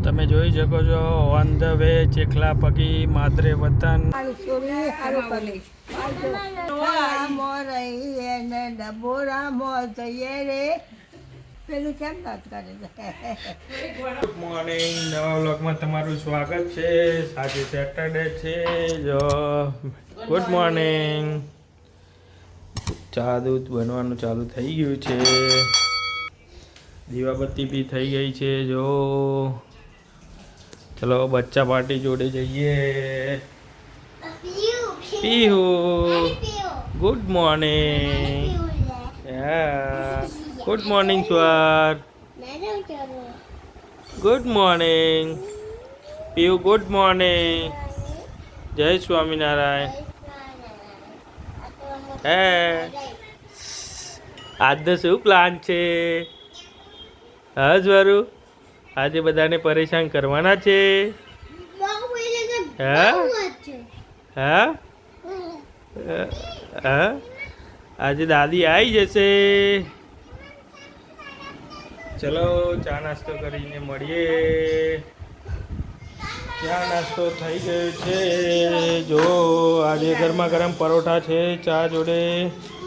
તમે જોઈ શકો છો ઓન ધ વે ચેખલા પગી માદરે વતન. ગુડ મોર્નિંગ, નવા વ્લોગમાં તમારું સ્વાગત છે. આજે સેટરડે છે. જો ગુડ મોર્નિંગ. ચા દૂધ બનવાનું ચાલુ થઈ ગયું છે. દીવાબત્તી બી થઈ ગઈ છે. જો ચલો બચ્ચા પાર્ટી જોડે જઈએ. Pihu good morning. Good morning sir. Good morning Pihu. Good morning. Jai Swaminarayan. હે આજનો શું પ્લાન છે? હા સ્વરૂ, આજે બધાને પરેશાન કરવાના છે. હા હા હા આજે દાદી આવી જશે. ચલો ચા નાસ્તો કરીને મળીએ. ચા નાસ્તો થઈ ગયો છે. જો આજે ગરમા ગરમ પરોઠા છે. ચા જોડે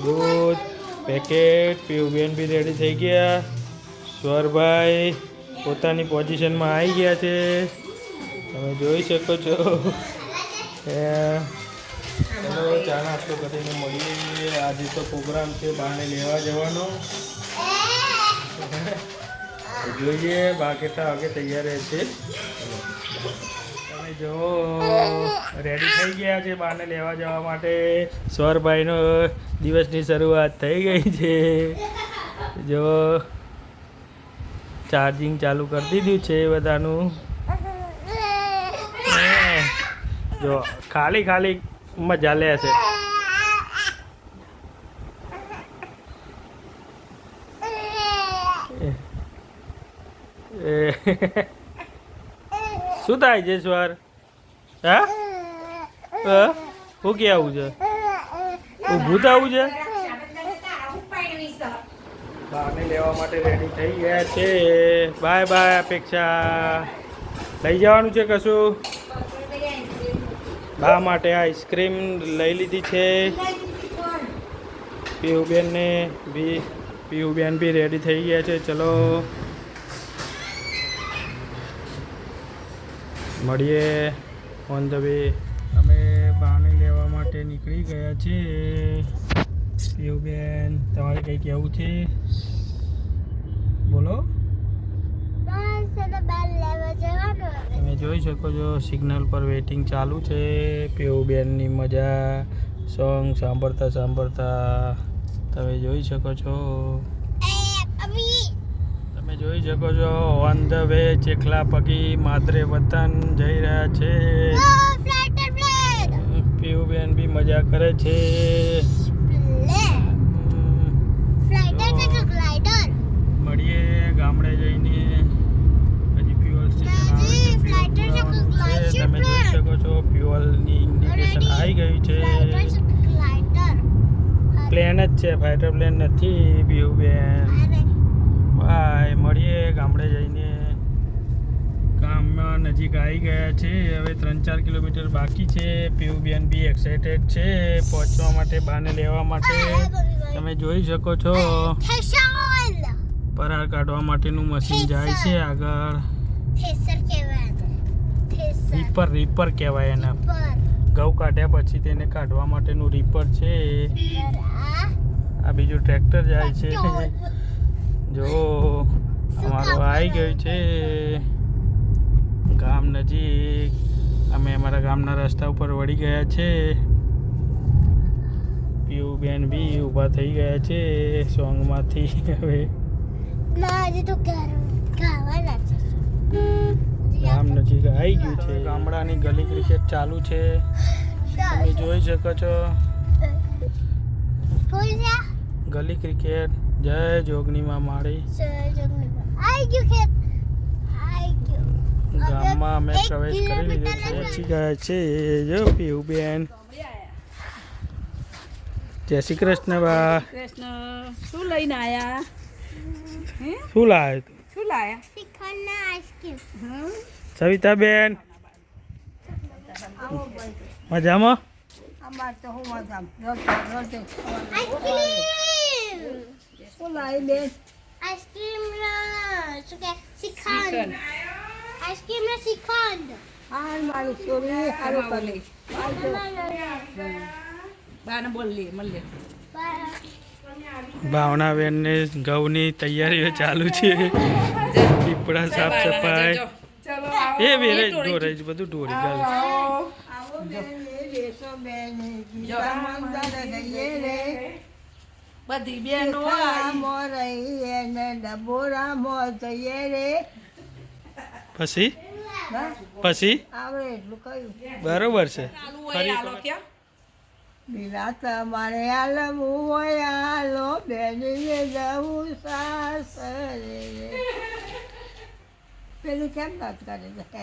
દૂધ પેકેટ. પીયુબેન બી રેડી થઈ ગયા. સ્વરભાઈ પોતાની પોઝિશનમાં આવી ગયા છે. તમે જોઈ શકો છો. ચલો ચા નાસ્તો કરીને મળીએ. આજે તો પ્રોગ્રામ છે બહાને લેવા જવાનો. જોઈએ બાકેટા વાગે તૈયાર રહેશે. તમે જો રેડી થઈ ગયા છે બહાને લેવા જવા માટે. સ્વરભાઈનો દિવસની શરૂઆત થઈ ગઈ છે. જો ચાર્જિંગ ચાલુ કરી દીધું છે બધાનું. જો ખાલી ખાલી મજા લેશે. શું થાય છે સ્વાર? હા શું કે આવું છે? ઊભું થવું છે? બહારને લેવા માટે રેડી થઈ ગયા છે. બાય બાય અપેક્ષા. લઈ જવાનું છે કશું? બા માટે આઈસ્ક્રીમ લઈ લીધી છે. પીયુબેન બી રેડી થઈ ગયા છે. ચલો મળીએ ઓન ધ વે. અમે બાને લેવા માટે નીકળી ગયા છે. પીયુબેન તમારે કંઈ કહેવું છે? બોલો. તમે જોઈ શકો છો સિગ્નલ પર વેઇટિંગ ચાલુ છે. પીયુબેનની મજા સોંગ સાંભળતા સાંભળતા તમે જોઈ શકો છો. તમે જોઈ શકો છો ઓન ધ વે ચેખલા પગી માદરે વતન જઈ રહ્યા છે. પીયુબેન બી મજા કરે છે. મળીએ ગામડે જઈને. હજી ફ્યુઅલ સ્ટેશન આવે છે. તમે જોઈ શકો છો ફ્યુઅલની ઇન્ડિકેશન આવી ગયું છે. પ્લેન જ છે, ફાઇટર પ્લેન નથી. પીયુબેન બાય. મળીએ ગામડે જઈને. ગામમાં નજીક આવી ગયા છે. હવે 3-4 કિલોમીટર બાકી છે. પીયુબેન બી એક્સાઇટેડ છે પહોંચવા માટે, બાને લેવા માટે. તમે જોઈ શકો છો પરાર કાઢવા માટેનું મશીન જાય છે આગળ. રીપર કહેવાય એને. ઘઉં કાઢ્યા પછી તેને કાઢવા માટેનું રીપર છે. આ બીજું ટ્રેક્ટર જાય છે. જો અમારું આવી ગયું છે ગામ નજીક. અમે અમારા ગામના રસ્તા ઉપર વળી ગયા છે. પીયુબેન બી ઊભા થઈ ગયા છે સોંગમાંથી. હવે ગામ નજીક આવી ગયું છે. ગામડાની ગલી ક્રિકેટ ચાલુ છે. તમે જોઈ શકો છો ગલી ક્રિકેટ. જય જોગણીમાં માળી. ગામમાં અમે પ્રવેશ કરી લીધો છે. પહોંચી ગયા છે. જો પીયુબેન. જય શ્રી કૃષ્ણ બા. શું લઈને આયા? શું લાવ્યો તું? શું લાયા? શ્રીખંડના આઈસ્ક્રીમ. સવિતાબેન મજામાં? અમાર તો હું મજામ. આઈસ્ક્રીમ. શું લાવી બેન? આઈસ્ક્રીમ શું કે શ્રીખંડ. આઈસ્ક્રીમના શ્રીખંડ. હા મારી છોરી હારું કરી. બાને બોલ લે મળે. ભાવનાબેનને ઘઉંની તૈયારીઓ ચાલુ છે. પીપળા સાફ સફાઈ એ વેરે ઢોરાઈ જ બધું ઢોરી ગયું. આવો બેન એ બેસો બેન ગીતા મંદિર ગઈએ રે બધી બેનો મો રહી એને ડબોરા મો જઈએ રે પછી પછી આવડે એટલું કહ્યું બરોબર છે. બીરા તમારે આલમું હોય આલો બેનીને જવું સાસરે પેલું કેમ વાત કરે છે?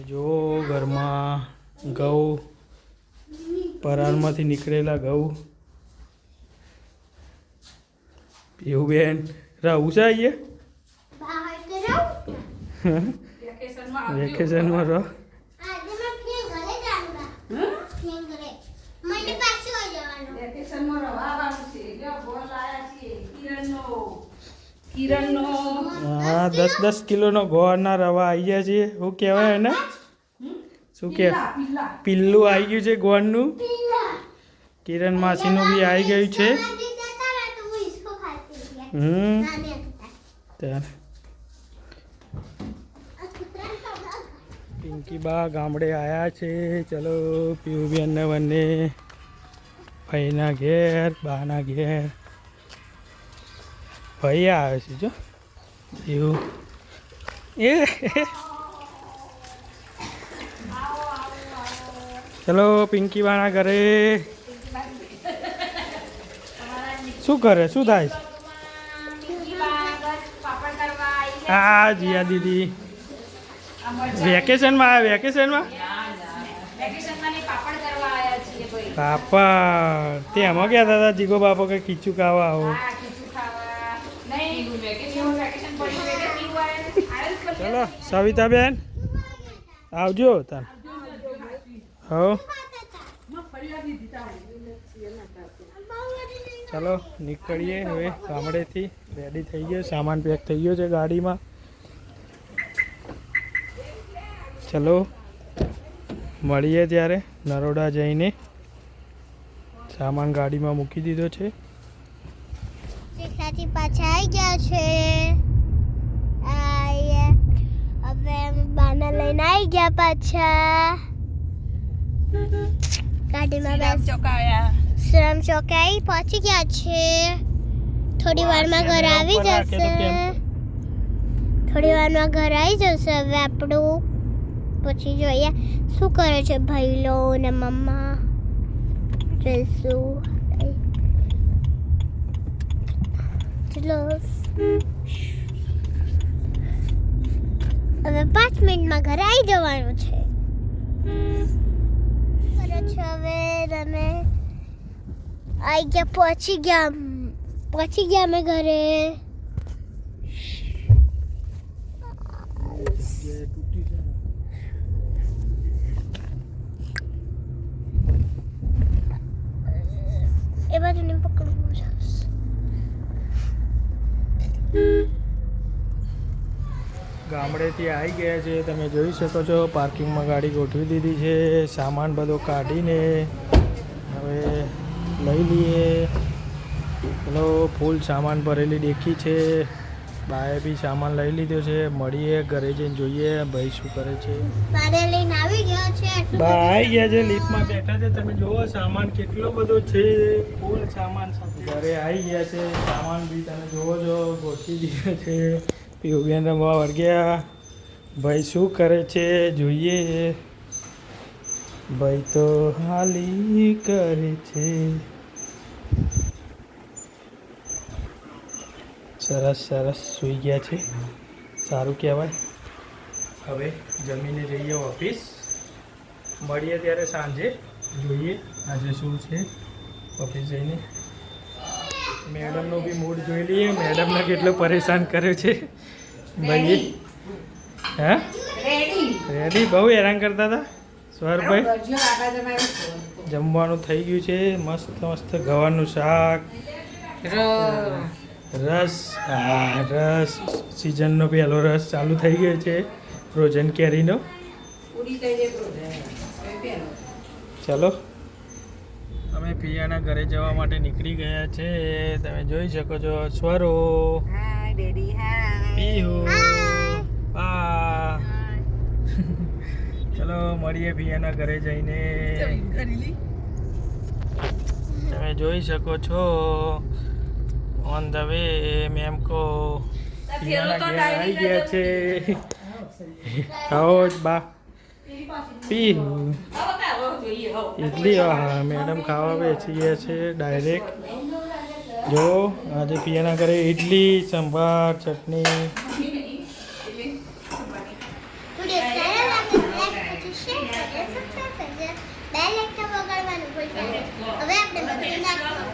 જો ઘરમાં ઘઉં પરાળમાંથી નીકળેલા ઘઉં પીવુબેન રહું છે અહીંયા બહાર તો રહું. વેકેશનમાં રહો. આજે મેં ફ્રેન્ડ ઘરે જાઉંગા. ફ્રેન્ડ ઘરે. મને પાછું આવી જવાનું. વેકેશનમાં રવાવાનું છે જો બોલ આયા છે કિરણનો હા 10-10 કિલોનો ગોળના રવા આવી ગયા છે. શું કહેવાય એને? શું કે પિલ્લું આવી ગયું છે ગોળનું. પીલા. કિરણ માસીનું બી આવી ગયું છે. આજે જતા રહે તો હું इसको खाती हूँ. नानी आता. ત્યારે આ કૂતરાને ખવડાવ. પિંકી બા ગામડે આવ્યા છે. ચલો પીવુબેન ને બંને ભાઈના ઘેર બાના ઘેર. ભાઈ આવે છે જો એવું એ ચલો પિંકી બાના ઘરે. શું કરે શું થાય છે? હા જીયા દીદી વેકેશનમાં આવ્યા વેકેશનમાં પાપડ તે એમાં ગયા હતા જીગો બાપો કે ખીચું ખાવા આવો. ચલો સવિતાબેન આવજો તાર. હો ચલો નીકળીએ હવે ગામડેથી. રેડી થઈ ગયો સામાન પેક થઈ ગયો છે ગાડીમાં. ચલો મળીએ ત્યારે નરોડા જઈને. સામાન ગાડીમાં મૂકી દીધો છે. શિક્ષાથી પાછા આવી ગયા છે. હવે અમે બાના લઈને આવી ગયા પાછા. ગાડીમાં બેસ શ્રમ ચોકાઈ પહોંચી ગયા છે. થોડી વારમાં ઘર આવી જશે. થોડી વારમાં ઘર આવી જશે હવે આપણું. પછી જોઈએ શું કરે છે ભાઈલો ને મમ્મા. જઈશું ચલો હવે 5 મિનિટમાં ઘરે આવી જવાનું છે. કરે છે હવે તમે આવી ગયા પહોંચી ગયા અમે ઘરે. એ બાજુ નહીં પકડવું છે. ગામડેથી આવી ગયા છે તમે જોઈ શકો છો. પાર્કિંગમાં ગાડી ગોઠવી દીધી છે. સામાન બધો કાઢીને હવે લઈ લઈએ. પેલો ફૂલ સામાન ભરેલી ડેકી છે. બાએ બી સામાન લઈ લીધો છે. મળીએ ઘરે જઈને જોઈએ ભાઈ શું કરે છે. બારે લઈને આવી ગયા છે. બા આવી ગયા છે લિફ્ટમાં બેઠા છે. તમે જુઓ સામાન કેટલો બધો છે. ફૂલ સામાન ઘરે આવી ગયા છે. સામાન બી તમે જોવો છો ગોઠવી દીધો છે. પીવુબેન રમવા વળગ્યા. ભાઈ શું કરે છે જોઈએ. ભાઈ તો હાલી કરે છે. સરસ સરસ સૂઈ ગયા છે. સારું કહેવાય. હવે જમીને જઈએ ઓફિસ. મળીએ ત્યારે સાંજે જોઈએ આજે શું છે ઓફિસ જઈને. મેડમનો બી મૂડ જોઈ લઈએ મેડમને કેટલો પરેશાન કર્યો છે ભાઈ હે રેડી બહુ હેરાન કરતા હતા સ્વરભાઈ જમવાનું થઈ ગયું છે મસ્ત મસ્ત ગવાનું શાક રસ રસ સિઝનનો પહેલો રસ ચાલુ થઈ ગયો છે ફ્રોઝન કેરીનો ચલો અમે પિયાના ઘરે જવા માટે નીકળી ગયા છે તમે જોઈ શકો છો સ્વરો પીહુ પા ચલો મળીએ પિયાના ઘરે જઈને તમે જોઈ શકો છો ઓન ધ વે મેમ કો પિયાના ઘરે આવી ગયા છે આવો બા પીહુ ઇડલી હા મેડમ ખાવા બેસીએ છે ડાયરેક્ટ જો આજે પિયાના ઘરે ઇડલી સંભાર ચટણી હવે આપણે